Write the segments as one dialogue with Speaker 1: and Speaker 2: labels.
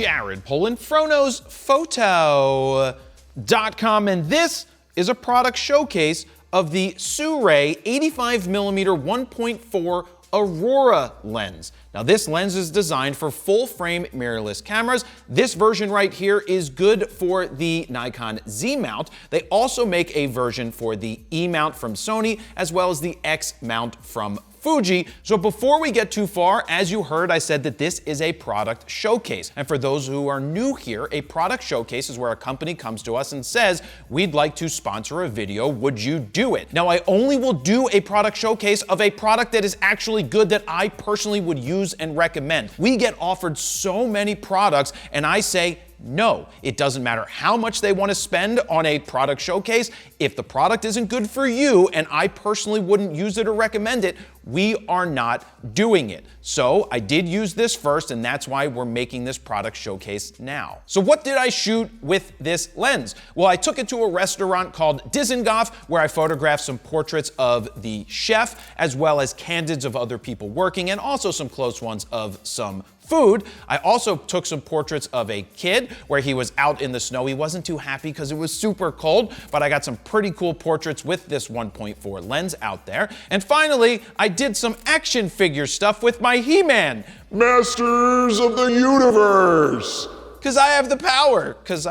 Speaker 1: Jared Polin, phronosphoto.com, and this is a product showcase of the Sirui 85mm 1.4 Aurora lens. Now this lens is designed for full frame mirrorless cameras. This version right here is good for the Nikon Z mount. They also make a version for the E mount from Sony, as well as the X mount from Fuji. So before we get too far, as you heard, I said that this is a product showcase. And for those who are new here, a product showcase is where a company comes to us and says, we'd like to sponsor a video, would you do it? Now I only will do a product showcase of a product that is actually good, that I personally would use and recommend. We get offered so many products and I say, no, it doesn't matter how much they want to spend on a product showcase. If the product isn't good for you and I personally wouldn't use it or recommend it, we are not doing it. So I did use this first, and that's why we're making this product showcase now. So what did I shoot with this lens? Well, I took it to a restaurant called Dizengoff, where I photographed some portraits of the chef, as well as candids of other people working, and also some close ones of some food. I also took some portraits of a kid where he was out in the snow. He wasn't too happy because it was super cold, but I got some pretty cool portraits with this 1.4 lens out there. And finally, I did some action figure stuff with my He-Man.
Speaker 2: Masters of the Universe!
Speaker 1: Because I have the power, because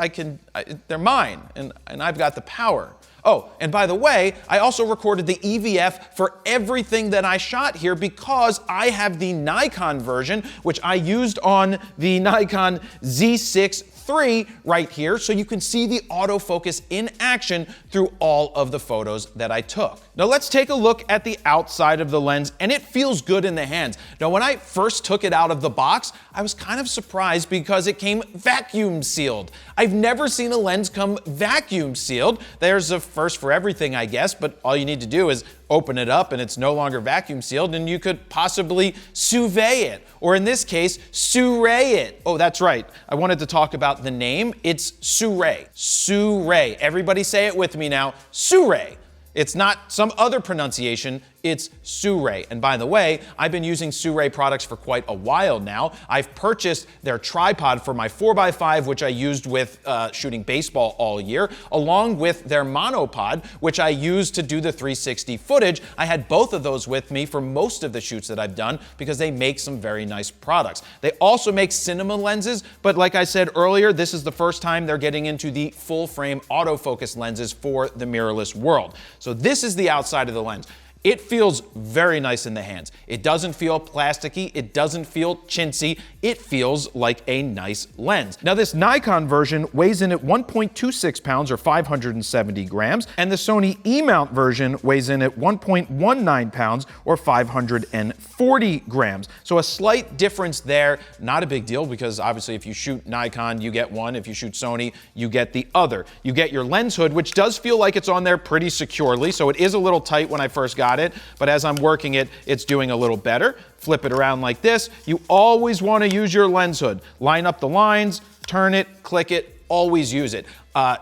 Speaker 1: they're mine, and I've got the power. Oh, and by the way, I also recorded the EVF for everything that I shot here because I have the Nikon version, which I used on the Nikon Z6 III right here, so you can see the autofocus in action through all of the photos that I took. Now let's take a look at the outside of the lens, and it feels good in the hands. Now when I first took it out of the box, I was kind of surprised because it came vacuum sealed. I've never seen a lens come vacuum sealed. There's a first for everything, I guess, but all you need to do is open it up and it's no longer vacuum sealed, and you could possibly sous vide it, or in this case, Sirui it. Oh, that's right. I wanted to talk about the name. It's Sirui. Sirui. Everybody say it with me now. Sirui. It's not some other pronunciation, it's Sirui. And by the way, I've been using Sirui products for quite a while now. I've purchased their tripod for my 4x5, which I used with shooting baseball all year, along with their monopod, which I used to do the 360 footage. I had both of those with me for most of the shoots that I've done because they make some very nice products. They also make cinema lenses, but like I said earlier, this is the first time they're getting into the full frame autofocus lenses for the mirrorless world. So this is the outside of the lens. It feels very nice in the hands. It doesn't feel plasticky. It doesn't feel chintzy. It feels like a nice lens. Now this Nikon version weighs in at 1.26 pounds or 570 grams, and the Sony E-mount version weighs in at 1.19 pounds or 540 grams. So a slight difference there, not a big deal because obviously if you shoot Nikon, you get one. If you shoot Sony, you get the other. You get your lens hood, which does feel like it's on there pretty securely, so it is a little tight when I first got it, but as I'm working it, it's doing a little better. Flip it around like this. You always want to use your lens hood. Line up the lines, turn it, click it, always use it.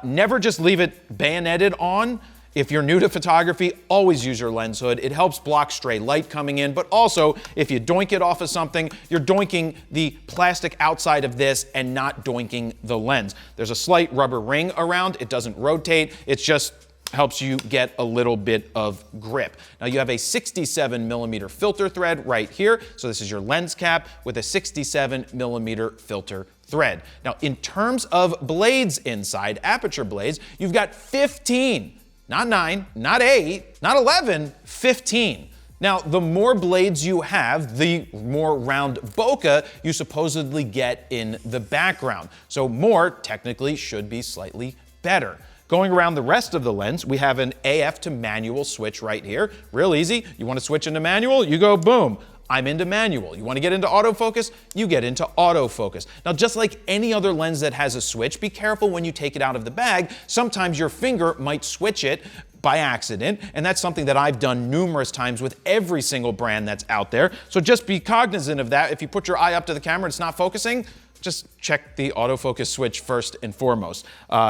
Speaker 1: Never just leave it bayoneted on. If you're new to photography, always use your lens hood. It helps block stray light coming in, but also if you doink it off of something, you're doinking the plastic outside of this and not doinking the lens. There's a slight rubber ring around. It doesn't rotate. It's just helps you get a little bit of grip. Now you have a 67mm filter thread right here. So this is your lens cap with a 67mm filter thread. Now in terms of blades inside, aperture blades, you've got 15, not 9, not 8, not 11, 15. Now, the more blades you have, the more round bokeh you supposedly get in the background. So more technically should be slightly better. Going around the rest of the lens, we have an AF to manual switch right here. Real easy. You want to switch into manual? You go boom. I'm into manual. You want to get into autofocus? You get into autofocus. Now, just like any other lens that has a switch, be careful when you take it out of the bag. Sometimes your finger might switch it by accident, and that's something that I've done numerous times with every single brand that's out there. So just be cognizant of that. If you put your eye up to the camera and it's not focusing, just check the autofocus switch first and foremost.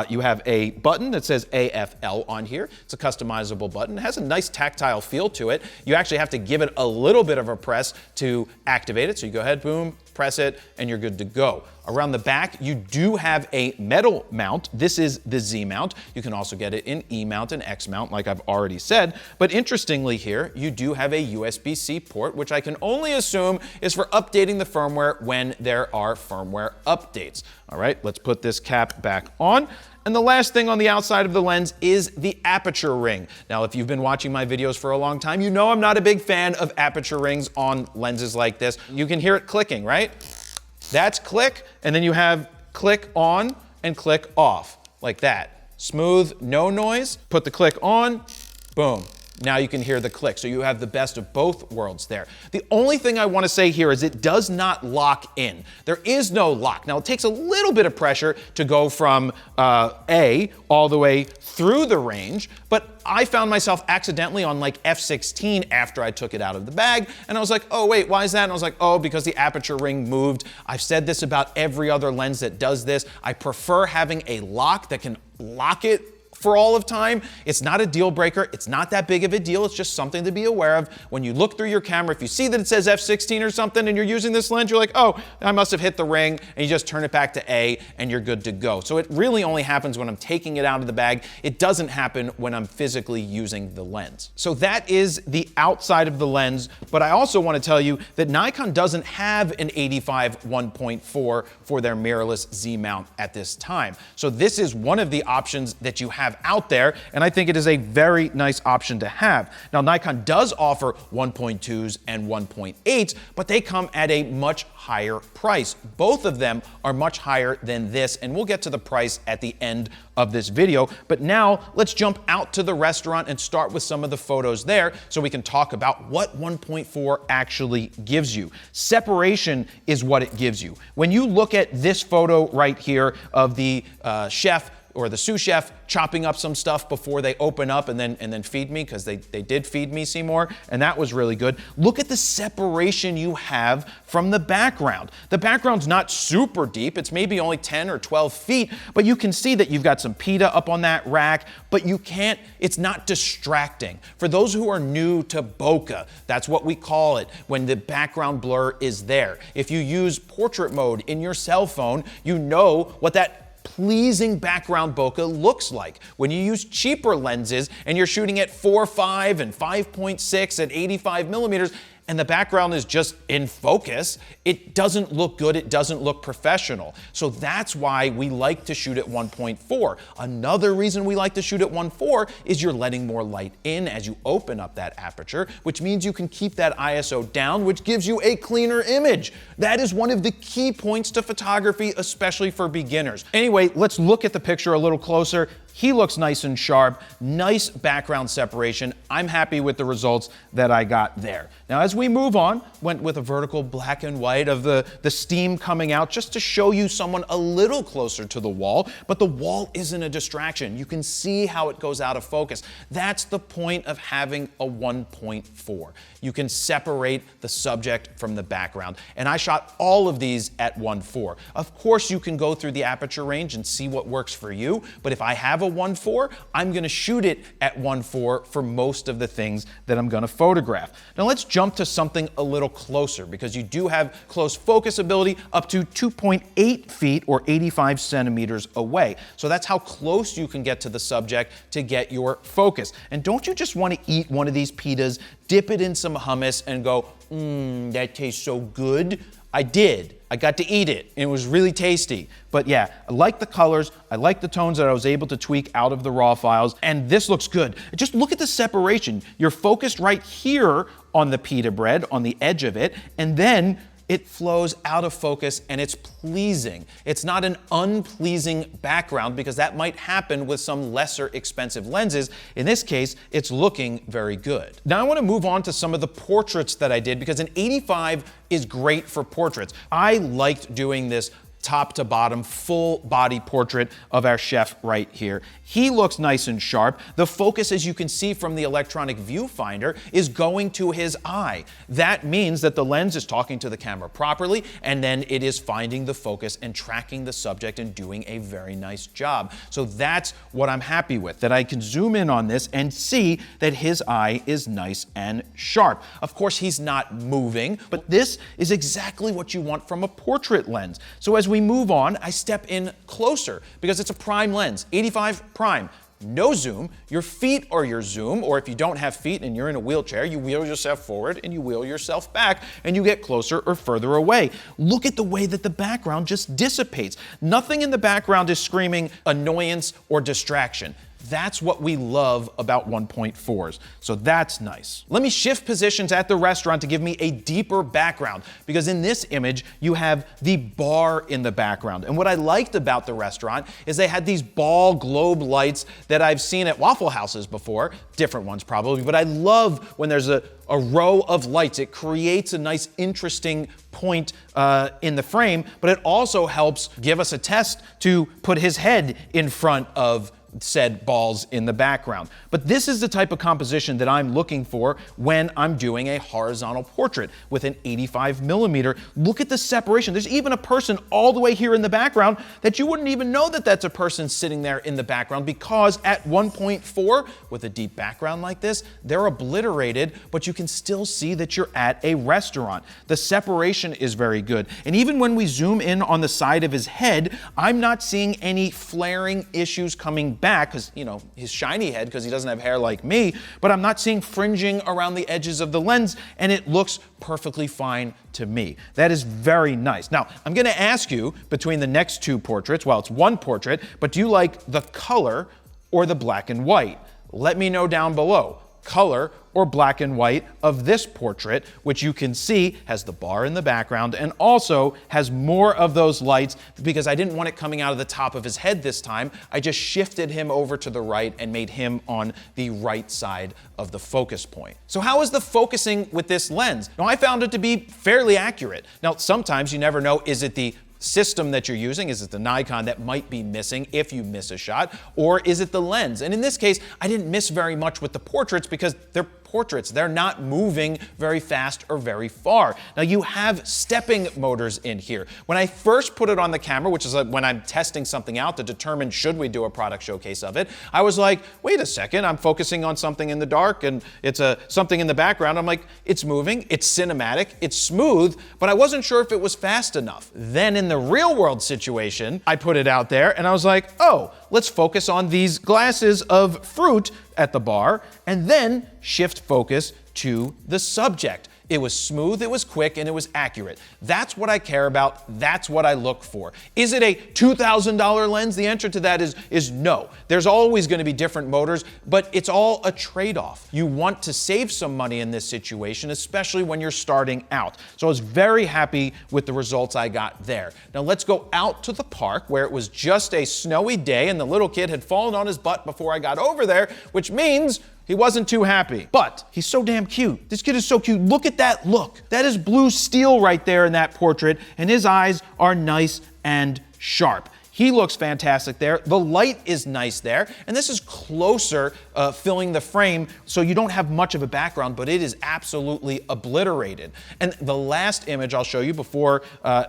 Speaker 1: You have a button that says AFL on here. It's a customizable button. It has a nice tactile feel to it. You actually have to give it a little bit of a press to activate it. So you go ahead, boom, press it, and you're good to go. Around the back, you do have a metal mount. This is the Z mount. You can also get it in E mount and X mount, like I've already said. But interestingly here, you do have a USB-C port, which I can only assume is for updating the firmware when there are firmware updates. All right, let's put this cap back on. And the last thing on the outside of the lens is the aperture ring. Now, if you've been watching my videos for a long time, you know I'm not a big fan of aperture rings on lenses like this. You can hear it clicking, right? That's click, and then you have click on and click off, like that. Smooth, no noise. Put the click on, boom. Now you can hear the click, so you have the best of both worlds there. The only thing I want to say here is it does not lock in. There is no lock. Now it takes a little bit of pressure to go from A all the way through the range, but I found myself accidentally on like f/16 after I took it out of the bag, and I was like, oh wait, why is that? And I was like, oh, because the aperture ring moved. I've said this about every other lens that does this. I prefer having a lock that can lock it for all of time. It's not a deal breaker. It's not that big of a deal. It's just something to be aware of. When you look through your camera, if you see that it says f/16 or something and you're using this lens, you're like, oh, I must have hit the ring, and you just turn it back to A and you're good to go. So it really only happens when I'm taking it out of the bag. It doesn't happen when I'm physically using the lens. So that is the outside of the lens, but I also want to tell you that Nikon doesn't have an 85 1.4 for their mirrorless Z mount at this time. So this is one of the options that you have out there, and I think it is a very nice option to have. Now, Nikon does offer 1.2s and 1.8s, but they come at a much higher price. Both of them are much higher than this, and we'll get to the price at the end of this video. But now let's jump out to the restaurant and start with some of the photos there so we can talk about what 1.4 actually gives you. Separation is what it gives you. When you look at this photo right here of the chef or the sous chef chopping up some stuff before they open up and then feed me, because they did feed me, Seymour, and that was really good. Look at the separation you have from the background. The background's not super deep. It's maybe only 10 or 12 feet, but you can see that you've got some pita up on that rack, but it's not distracting. For those who are new to bokeh, that's what we call it when the background blur is there. If you use portrait mode in your cell phone, you know what that pleasing background bokeh looks like. When you use cheaper lenses and you're shooting at 4.5 and 5.6 at 85 millimeters, and the background is just in focus, it doesn't look good, it doesn't look professional. So that's why we like to shoot at 1.4. Another reason we like to shoot at 1.4 is you're letting more light in as you open up that aperture, which means you can keep that ISO down, which gives you a cleaner image. That is one of the key points to photography, especially for beginners. Anyway, let's look at the picture a little closer. He looks nice and sharp, nice background separation. I'm happy with the results that I got there. Now, as we move on, went with a vertical black and white of the steam coming out just to show you someone a little closer to the wall, but the wall isn't a distraction. You can see how it goes out of focus. That's the point of having a 1.4. You can separate the subject from the background. And I shot all of these at 1.4. Of course, you can go through the aperture range and see what works for you, but if I have a 1.4, I'm gonna shoot it at 1.4 for most of the things that I'm gonna photograph. Now let's jump to something a little closer, because you do have close focus ability up to 2.8 feet or 85 centimeters away. So that's how close you can get to the subject to get your focus. And don't you just wanna eat one of these pitas, dip it in some hummus and go, that tastes so good? I did. I got to eat it, and it was really tasty. But yeah, I like the colors, I like the tones that I was able to tweak out of the raw files, and this looks good. Just look at the separation. You're focused right here on the pita bread, on the edge of it, and then it flows out of focus and it's pleasing. It's not an unpleasing background, because that might happen with some lesser expensive lenses. In this case, it's looking very good. Now I want to move on to some of the portraits that I did, because an 85 is great for portraits. I liked doing this top to bottom, full body portrait of our chef right here. He looks nice and sharp. The focus, as you can see from the electronic viewfinder, is going to his eye. That means that the lens is talking to the camera properly, and then it is finding the focus and tracking the subject and doing a very nice job. So that's what I'm happy with, that I can zoom in on this and see that his eye is nice and sharp. Of course, he's not moving, but this is exactly what you want from a portrait lens. So as we move on, I step in closer because it's a prime lens, 85 prime. No zoom. Your feet are your zoom, or if you don't have feet and you're in a wheelchair, you wheel yourself forward and you wheel yourself back and you get closer or further away. Look at the way that the background just dissipates. Nothing in the background is screaming annoyance or distraction. That's what we love about 1.4s. So that's nice. Let me shift positions at the restaurant to give me a deeper background, because in this image, you have the bar in the background. And what I liked about the restaurant is they had these ball globe lights that I've seen at Waffle Houses before, different ones probably, but I love when there's a row of lights. It creates a nice, interesting point in the frame, but it also helps give us a test to put his head in front of said balls in the background. But this is the type of composition that I'm looking for when I'm doing a horizontal portrait with an 85mm. Look at the separation. There's even a person all the way here in the background that you wouldn't even know that that's a person sitting there in the background, because at 1.4 with a deep background like this, they're obliterated, but you can still see that you're at a restaurant. The separation is very good. And even when we zoom in on the side of his head, I'm not seeing any flaring issues coming back, because, you know, his shiny head, because he doesn't have hair like me, but I'm not seeing fringing around the edges of the lens, and it looks perfectly fine to me. That is very nice. Now, I'm going to ask you between the next two portraits, well, it's one portrait, but do you like the color or the black and white? Let me know down below. Color or black and white of this portrait, which you can see has the bar in the background and also has more of those lights, because I didn't want it coming out of the top of his head this time. I just shifted him over to the right and made him on the right side of the focus point. So how is the focusing with this lens? Now, I found it to be fairly accurate. Now, sometimes you never know, is it the system that you're using? Is it the Nikon that might be missing if you miss a shot? Or is it the lens? And in this case, I didn't miss very much with the portraits because they're portraits. They're not moving very fast or very far. Now, you have stepping motors in here. When I first put it on the camera, which is when I'm testing something out to determine should we do a product showcase of it, I was like, wait a second, I'm focusing on something in the dark and it's something in the background. I'm like, it's moving, it's cinematic, it's smooth, but I wasn't sure if it was fast enough. Then in the real world situation, I put it out there and I was like, oh, let's focus on these glasses of fruit at the bar and then shift focus to the subject. It was smooth, it was quick, and it was accurate. That's what I care about. That's what I look for. Is it a $2,000 lens? The answer to that is no. There's always going to be different motors, but it's all a trade-off. You want to save some money in this situation, especially when you're starting out. So I was very happy with the results I got there. Now let's go out to the park where it was just a snowy day and the little kid had fallen on his butt before I got over there, which means he wasn't too happy, but he's so damn cute. This kid is so cute. Look at that look. That is blue steel right there in that portrait, and his eyes are nice and sharp. He looks fantastic there. The light is nice there, and this is closer filling the frame, so you don't have much of a background, but it is absolutely obliterated. And the last image I'll show you before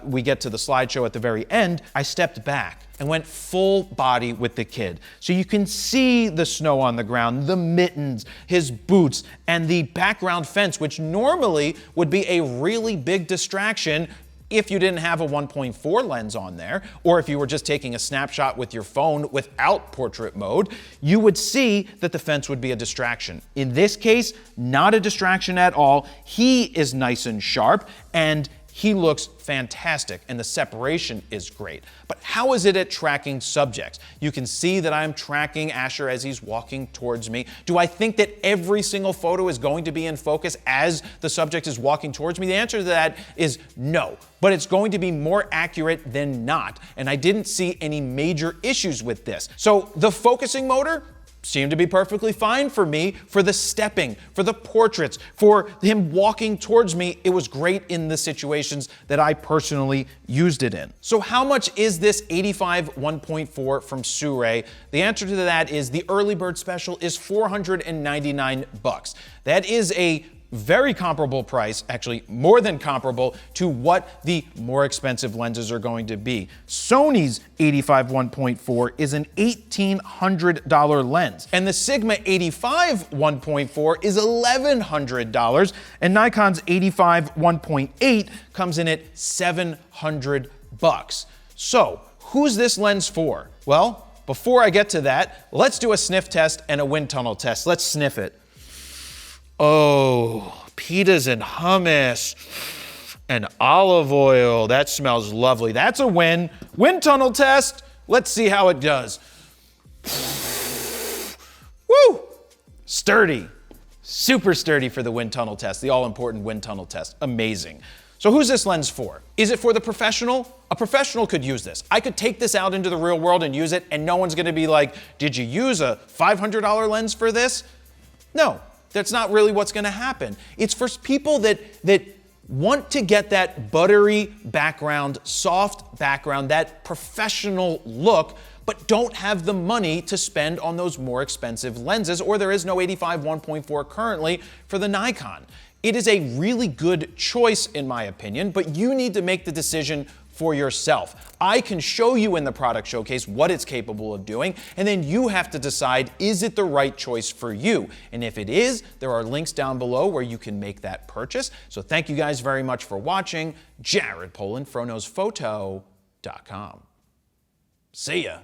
Speaker 1: we get to the slideshow at the very end, I stepped back and went full body with the kid. So you can see the snow on the ground, the mittens, his boots, and the background fence, which normally would be a really big distraction if you didn't have a 1.4 lens on there, or if you were just taking a snapshot with your phone without portrait mode, you would see that the fence would be a distraction. In this case, not a distraction at all. He is nice and sharp, and he looks fantastic, and the separation is great. But how is it at tracking subjects? You can see that I'm tracking Asher as he's walking towards me. Do I think that every single photo is going to be in focus as the subject is walking towards me? The answer to that is no, but it's going to be more accurate than not, and I didn't see any major issues with this. So the focusing motor, seemed to be perfectly fine for me, for the stepping, for the portraits, for him walking towards me. It was great in the situations that I personally used it in. So how much is this 85 1.4 from Sirui? The answer to that is the early bird special is $499. That is a very comparable price, actually more than comparable, to what the more expensive lenses are going to be. Sony's 85 1.4 is an $1,800 lens, and the Sigma 85 1.4 is $1,100, and Nikon's 85 1.8 comes in at $700. So, who's this lens for? Well, before I get to that, let's do a sniff test and a wind tunnel test. Let's sniff it. Oh, pitas and hummus and olive oil. That smells lovely. That's a win. Wind tunnel test. Let's see how it does. Woo! Sturdy. Super sturdy for the wind tunnel test, the all-important wind tunnel test. Amazing. So who's this lens for? Is it for the professional? A professional could use this. I could take this out into the real world and use it, and no one's gonna be like, did you use a $500 lens for this? No. That's not really what's gonna happen. It's for people that want to get that buttery background, soft background, that professional look, but don't have the money to spend on those more expensive lenses, or there is no 85 1.4 currently for the Nikon. It is a really good choice in my opinion, but you need to make the decision for yourself. I can show you in the product showcase what it's capable of doing, and then you have to decide, is it the right choice for you? And if it is, there are links down below where you can make that purchase. So thank you guys very much for watching. Jared Polin, FroKnowsPhoto.com. See ya.